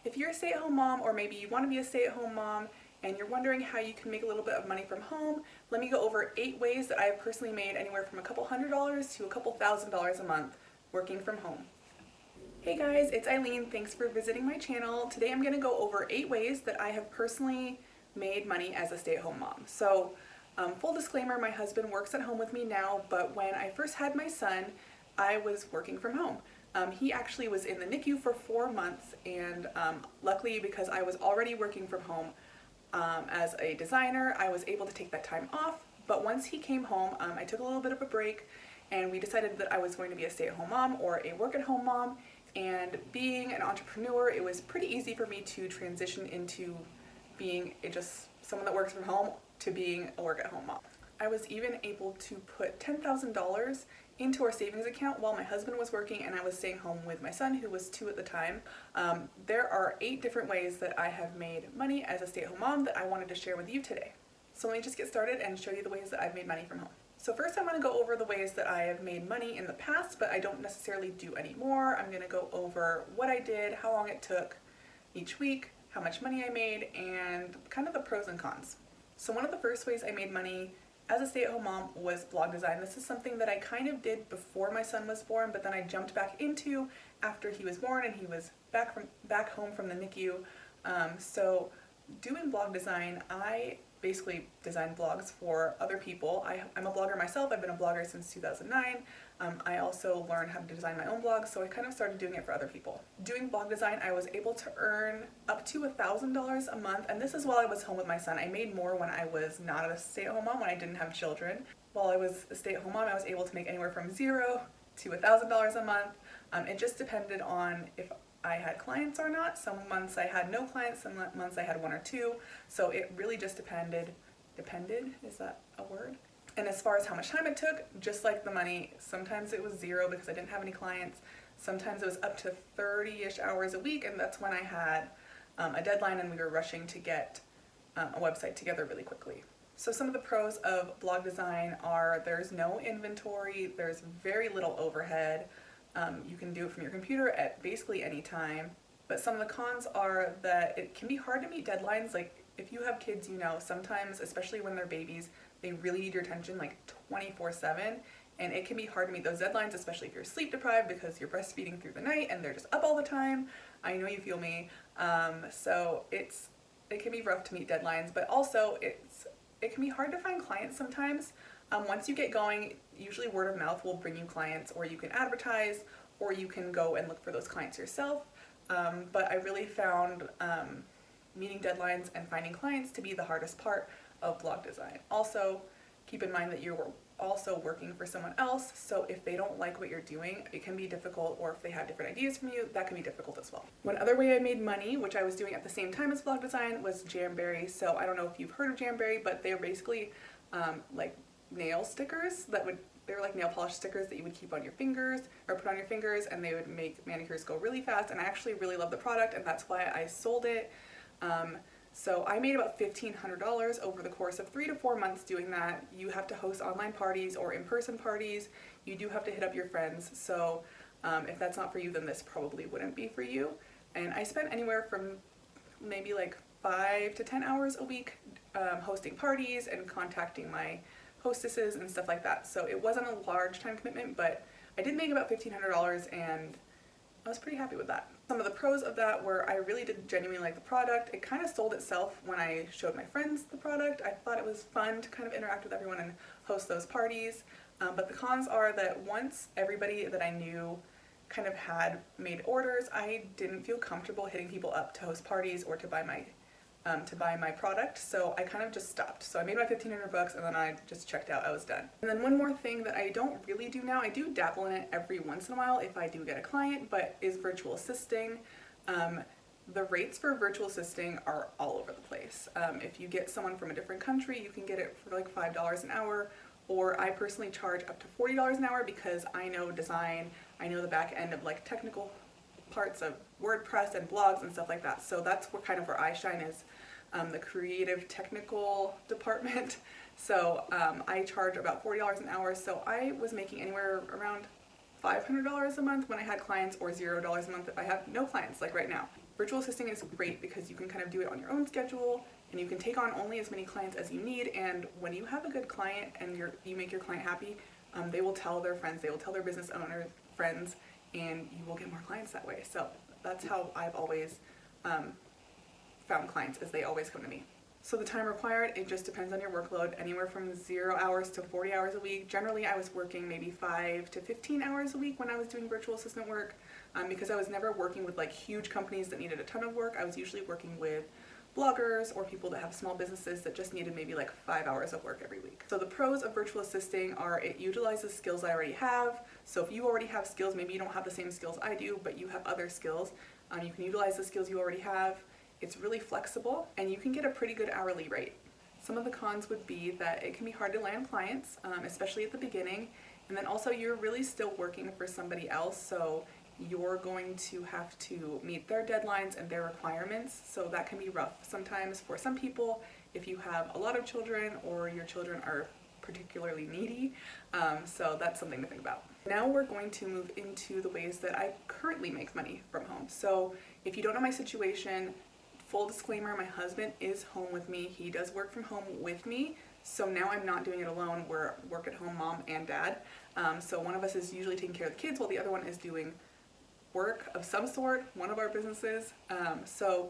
If you're a stay-at-home mom, or maybe you want to be a stay-at-home mom and you're wondering how you can make a little bit of money from home, let me go over 8 ways that I've personally made anywhere from a couple $100s to a couple $1,000s a month working from home. Hey guys, it's Eileen. Thanks for visiting my channel. Today I'm going to go over 8 ways that I have personally made money as a stay-at-home mom. So, full disclaimer, my husband works at home with me now, but when I first had my son, I was working from home. He actually was in the NICU for 4 months, and luckily, because I was already working from home as a designer, I was able to take that time off. But once he came home, I took a little bit of a break, and we decided that I was going to be a stay-at-home mom or a work-at-home mom. And being an entrepreneur, it was pretty easy for me to transition into being just someone that works from home to being a work-at-home mom. I was even able to put $10,000 into our savings account while my husband was working and I was staying home with my son, who was 2 at the time. There are 8 different ways that I have made money as a stay-at-home mom that I wanted to share with you today. So let me just get started and show you the ways that I've made money from home. So first I'm going to go over the ways that I have made money in the past, but I don't necessarily do anymore. I'm going to go over what I did, how long it took each week, how much money I made, and kind of the pros and cons. So one of the first ways I made money as a stay-at-home mom was blog design. This is something that I kind of did before my son was born, but then I jumped back into after he was born and he was back home from the NICU. So doing blog design, I basically design blogs for other people. I'm a blogger myself. I've been a blogger since 2009. I also learned how to design my own blog, so I kind of started doing it for other people. Doing blog design, I was able to earn up to $1,000 a month, and this is while I was home with my son. I made more when I was not a stay-at-home mom, when I didn't have children. While I was a stay-at-home mom, I was able to make anywhere from $0 to $1,000 a month. It just depended on if I had clients or not. Some months I had no clients, some months I had 1 or 2, so it really just depended, is that a word? And as far as how much time it took, just like the money, sometimes it was 0 because I didn't have any clients, sometimes it was up to 30-ish hours a week, and that's when I had a deadline and we were rushing to get a website together really quickly. So some of the pros of blog design are there's no inventory, there's very little overhead. You can do it from your computer at basically any time, but some of the cons are that it can be hard to meet deadlines. Like if you have kids, you know, sometimes, especially when they're babies, they really need your attention like 24/7, and it can be hard to meet those deadlines, especially if you're sleep deprived because you're breastfeeding through the night and they're just up all the time. I know you feel me. So it can be rough to meet deadlines, but also it can be hard to find clients sometimes. Once you get going, usually word of mouth will bring you clients, or you can advertise, or you can go and look for those clients yourself. But I really found meeting deadlines and finding clients to be the hardest part of blog design. Also, keep in mind that you're also working for someone else, so if they don't like what you're doing, it can be difficult, or if they have different ideas from you, that can be difficult as well. One other way I made money, which I was doing at the same time as blog design, was JAMBERRY. So I don't know if you've heard of JAMBERRY, but they're basically like nail stickers they're like nail polish stickers that you would keep on your fingers or put on your fingers, and they would make manicures go really fast, and I actually really love the product, and that's why I sold it. So I made about $1,500 over the course of 3 to 4 months doing that. You have to host online parties or in-person parties. You do have to hit up your friends, so if that's not for you, then this probably wouldn't be for you. And I spent anywhere from maybe like 5 to 10 hours a week hosting parties and contacting my hostesses and stuff like that. So it wasn't a large time commitment, but I did make about $1,500 and I was pretty happy with that. Some of the pros of that were I really did genuinely like the product. It kind of sold itself when I showed my friends the product. I thought it was fun to kind of interact with everyone and host those parties. But the cons are that once everybody that I knew kind of had made orders, I didn't feel comfortable hitting people up to host parties or to buy my product, so I kind of just stopped. So I made my $1,500 and then I just checked out. I was done. And then one more thing that I don't really do now, I do dabble in it every once in a while if I do get a client, but is virtual assisting. The rates for virtual assisting are all over the place. If you get someone from a different country, you can get it for like $5 an hour, or I personally charge up to $40 an hour because I know design, I know the back end of like technical parts of WordPress and blogs and stuff like that. So that's where I shine, is the creative technical department. So I charge about $40 an hour. So I was making anywhere around $500 a month when I had clients, or $0 a month if I have no clients, like right now. Virtual assisting is great because you can kind of do it on your own schedule and you can take on only as many clients as you need. And when you have a good client and you make your client happy, they will tell their friends, they will tell their business owner friends, and you will get more clients that way. So that's how I've always found clients, is they always come to me. So the time required, it just depends on your workload, anywhere from 0 hours to 40 hours a week. Generally, I was working maybe 5 to 15 hours a week when I was doing virtual assistant work, because I was never working with like huge companies that needed a ton of work. I was usually working with bloggers or people that have small businesses that just needed maybe like 5 hours of work every week. So the pros of virtual assisting are it utilizes skills I already have. So if you already have skills, maybe you don't have the same skills I do, but you have other skills, you can utilize the skills you already have. It's really flexible and you can get a pretty good hourly rate. Some of the cons would be that it can be hard to land clients, especially at the beginning. And then also you're really still working for somebody else, so you're going to have to meet their deadlines and their requirements. So that can be rough sometimes for some people if you have a lot of children or your children are particularly needy. So that's something to think about. Now we're going to move into the ways that I currently make money from home. So if you don't know my situation, full disclaimer, my husband is home with me. He does work from home with me. So now I'm not doing it alone. We're work at home mom and dad. So one of us is usually taking care of the kids while the other one is doing work of some sort, one of our businesses. So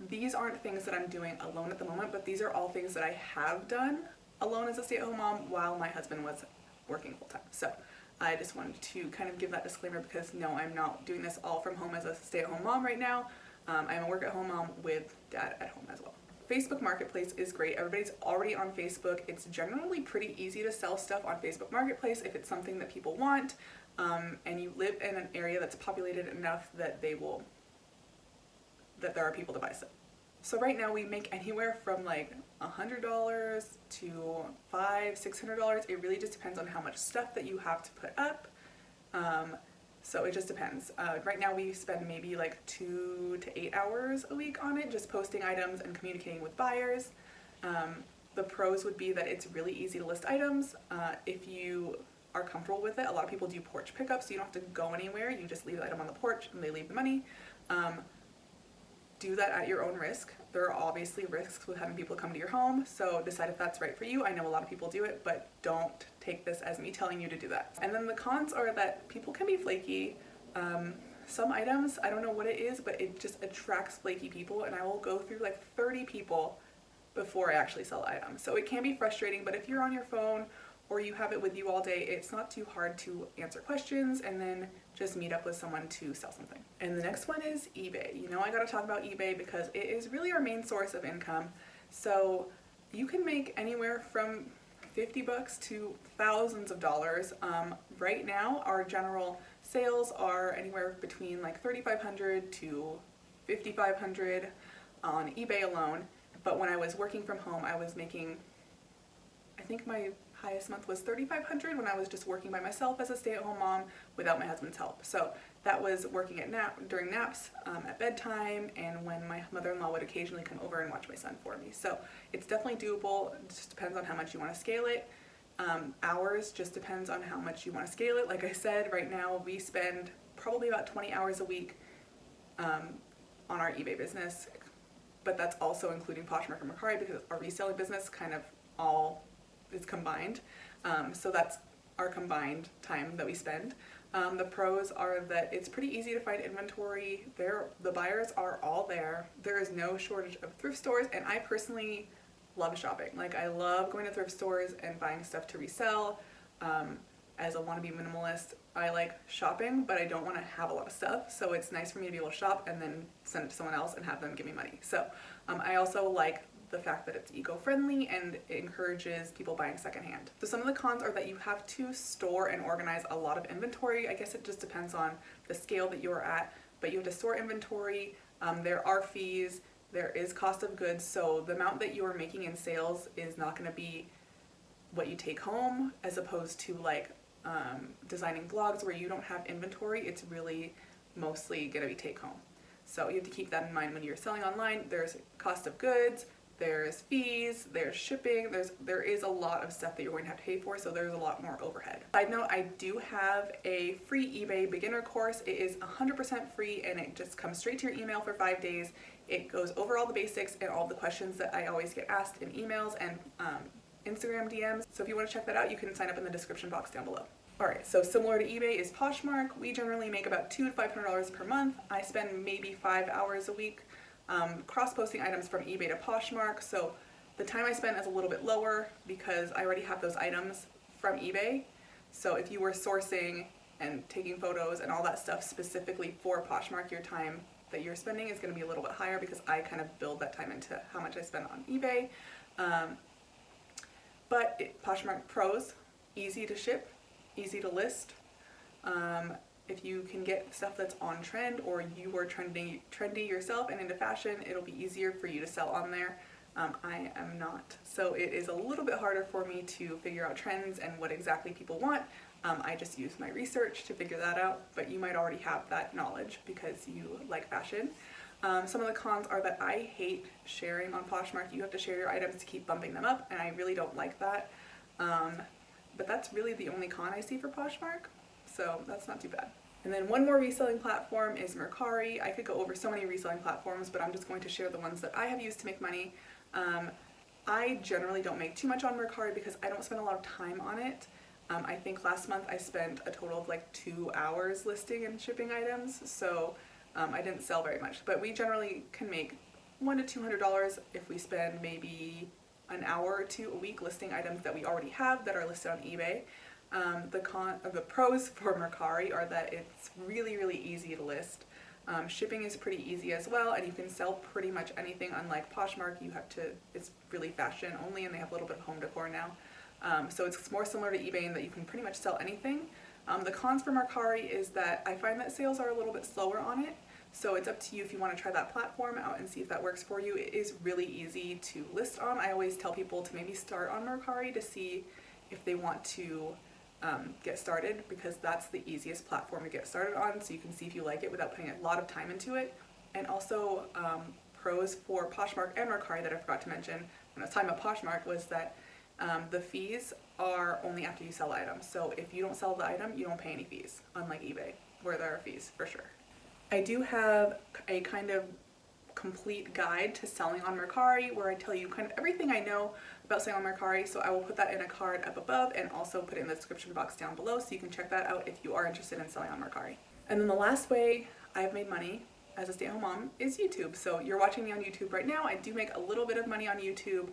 these aren't things that I'm doing alone at the moment, but these are all things that I have done alone as a stay-at-home mom while my husband was working full-time. So I just wanted to kind of give that disclaimer because no, I'm not doing this all from home as a stay-at-home mom right now. I'm a work-at-home mom with dad at home as well. Facebook Marketplace is great. Everybody's already on Facebook. It's generally pretty easy to sell stuff on Facebook Marketplace if it's something that people want, and you live in an area that's populated enough that there are people to buy stuff. So right now we make anywhere from like $100 to $500–600. It really just depends on how much stuff that you have to put up. So it just depends. Right now we spend maybe like 2 to 8 hours a week on it, just posting items and communicating with buyers. The pros would be that it's really easy to list items. If you are comfortable with it, a lot of people do porch pickups, so you don't have to go anywhere. You just leave the item on the porch and they leave the money. Do that at your own risk. There are obviously risks with having people come to your home, so decide if that's right for you. I know a lot of people do it, but don't take this as me telling you to do that. And then the cons are that people can be flaky. Some items, I don't know what it is, but it just attracts flaky people, and I will go through like 30 people before I actually sell items. So it can be frustrating, but if you're on your phone or you have it with you all day, it's not too hard to answer questions and then just meet up with someone to sell something. And the next one is eBay. You know I gotta talk about eBay because it is really our main source of income. So you can make anywhere from $50 to thousands of dollars. Right now our general sales are anywhere between like $3,500 to $5,500 on eBay alone. But when I was working from home, I was making, I think my highest month was $3,500 when I was just working by myself as a stay-at-home mom without my husband's help. So that was working at during naps, at bedtime, and when my mother-in-law would occasionally come over and watch my son for me. So it's definitely doable. It just depends on how much you want to scale it. Hours just depends on how much you want to scale it. Like I said, right now we spend probably about 20 hours a week on our eBay business, but that's also including Poshmark and Mercari because our reselling business kind of all is combined. So that's our combined time that we spend. The pros are that it's pretty easy to find inventory. The buyers are all there. There is no shortage of thrift stores, and I personally love shopping. Like, I love going to thrift stores and buying stuff to resell. As a wannabe minimalist, I like shopping, but I don't want to have a lot of stuff. So it's nice for me to be able to shop and then send it to someone else and have them give me money. So I also like the fact that it's eco-friendly and it encourages people buying secondhand. So some of the cons are that you have to store and organize a lot of inventory. I guess it just depends on the scale that you're at, but you have to store inventory. There are fees, there is cost of goods, so the amount that you are making in sales is not going to be what you take home, as opposed to like designing blogs where you don't have inventory. It's really mostly going to be take home. So you have to keep that in mind when you're selling online. There's cost of goods, there's fees, there's shipping, there is a lot of stuff that you're going to have to pay for, so there's a lot more overhead. Side note, I do have a free eBay beginner course. It is 100% free and it just comes straight to your email for 5 days. It goes over all the basics and all the questions that I always get asked in emails and Instagram DMs. So if you want to check that out, you can sign up in the description box down below. Alright, so similar to eBay is Poshmark. We generally make about $200 to $500 per month. I spend maybe 5 hours a week cross-posting items from eBay to Poshmark, so the time I spend is a little bit lower because I already have those items from eBay. So if you were sourcing and taking photos and all that stuff specifically for Poshmark, your time that you're spending is going to be a little bit higher because I kind of build that time into how much I spend on eBay. Poshmark pros, easy to ship, easy to list. If you can get stuff that's on trend or you are trendy yourself and into fashion, it'll be easier for you to sell on there. I am not. So it is a little bit harder for me to figure out trends and what exactly people want. I just use my research to figure that out, but you might already have that knowledge because you like fashion. Some of the cons are that I hate sharing on Poshmark. You have to share your items to keep bumping them up, and I really don't like that. But that's really the only con I see for Poshmark. So that's not too bad. And then one more reselling platform is Mercari. I could go over so many reselling platforms, but I'm just going to share the ones that I have used to make money. I generally don't make too much on Mercari because I don't spend a lot of time on it. I think last month I spent a total of like 2 hours listing and shipping items, so I didn't sell very much. But we generally can make $100 to $200 if we spend maybe an hour or two a week listing items that we already have that are listed on eBay. The pros for Mercari are that it's really easy to list. Shipping is pretty easy as well, and you can sell pretty much anything. Unlike Poshmark, it's really fashion only, and they have a little bit of home decor now. So it's more similar to eBay in that you can pretty much sell anything. The cons for Mercari is that I find that sales are a little bit slower on it. So it's up to you if you want to try that platform out and see if that works for you. It is really easy to list on. I always tell people to maybe start on Mercari to see if they want to get started, because that's the easiest platform to get started on, so you can see if you like it without putting a lot of time into it. And also pros for Poshmark and Mercari that I forgot to mention when I was talking about Poshmark was that the fees are only after you sell the item. So if you don't sell the item, you don't pay any fees, unlike eBay where there are fees for sure. I do have a kind of complete guide to selling on Mercari where I tell you kind of everything I know about selling on Mercari, so I will put that in a card up above and also put it in the description box down below so you can check that out if you are interested in selling on Mercari. And then the last way I've made money as a stay-at-home mom is YouTube. So you're watching me on YouTube right now. I do make a little bit of money on YouTube.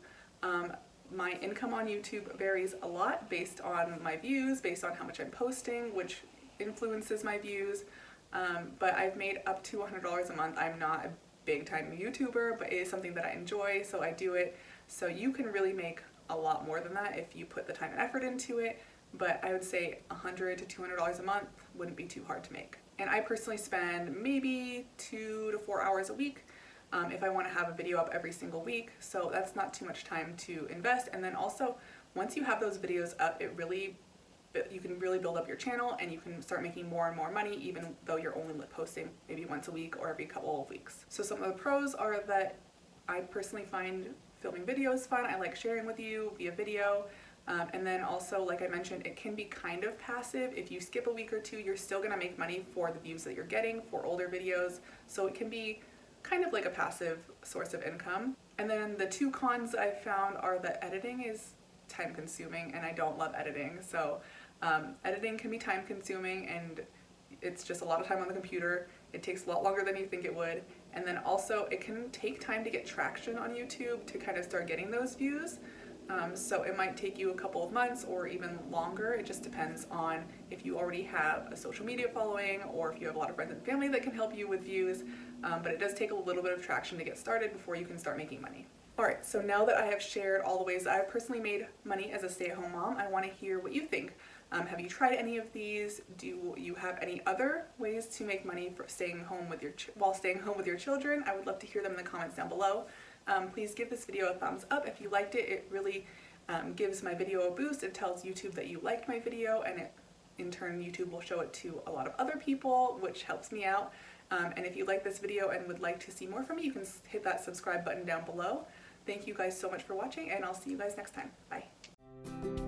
My income on YouTube varies a lot based on my views, based on how much I'm posting, which influences my views. But I've made up to $100 a month. I'm not a big time YouTuber, but it is something that I enjoy, so I do it. So you can really make a lot more than that if you put the time and effort into it, but I would say $100 to $200 a month wouldn't be too hard to make. And I personally spend maybe 2 to 4 hours a week if I want to have a video up every single week, so that's not too much time to invest. And then also, once you have those videos up, you can really build up your channel and you can start making more and more money even though you're only posting maybe once a week or every couple of weeks. So some of the pros are that I personally find filming videos fun. I like sharing with you via video. And then also, like I mentioned, it can be kind of passive. If you skip a week or two, you're still gonna make money for the views that you're getting for older videos. So it can be kind of like a passive source of income. And then the two cons I've found are that editing is time consuming and I don't love editing. So editing can be time consuming and it's just a lot of time on the computer. It takes a lot longer than you think it would. And then also it can take time to get traction on YouTube to kind of start getting those views. So it might take you a couple of months or even longer. It just depends on if you already have a social media following or if you have a lot of friends and family that can help you with views. But it does take a little bit of traction to get started before you can start making money. Alright, so now that I have shared all the ways that I've personally made money as a stay-at-home mom, I want to hear what you think. Have you tried any of these? Do you have any other ways to make money for staying home with while staying home with your children? I would love to hear them in the comments down below. Please give this video a thumbs up if you liked it. It really gives my video a boost. It tells YouTube that you liked my video, and in turn YouTube will show it to a lot of other people, which helps me out. And if you like this video and would like to see more from me, you can hit that subscribe button down below. Thank you guys so much for watching, and I'll see you guys next time. Bye.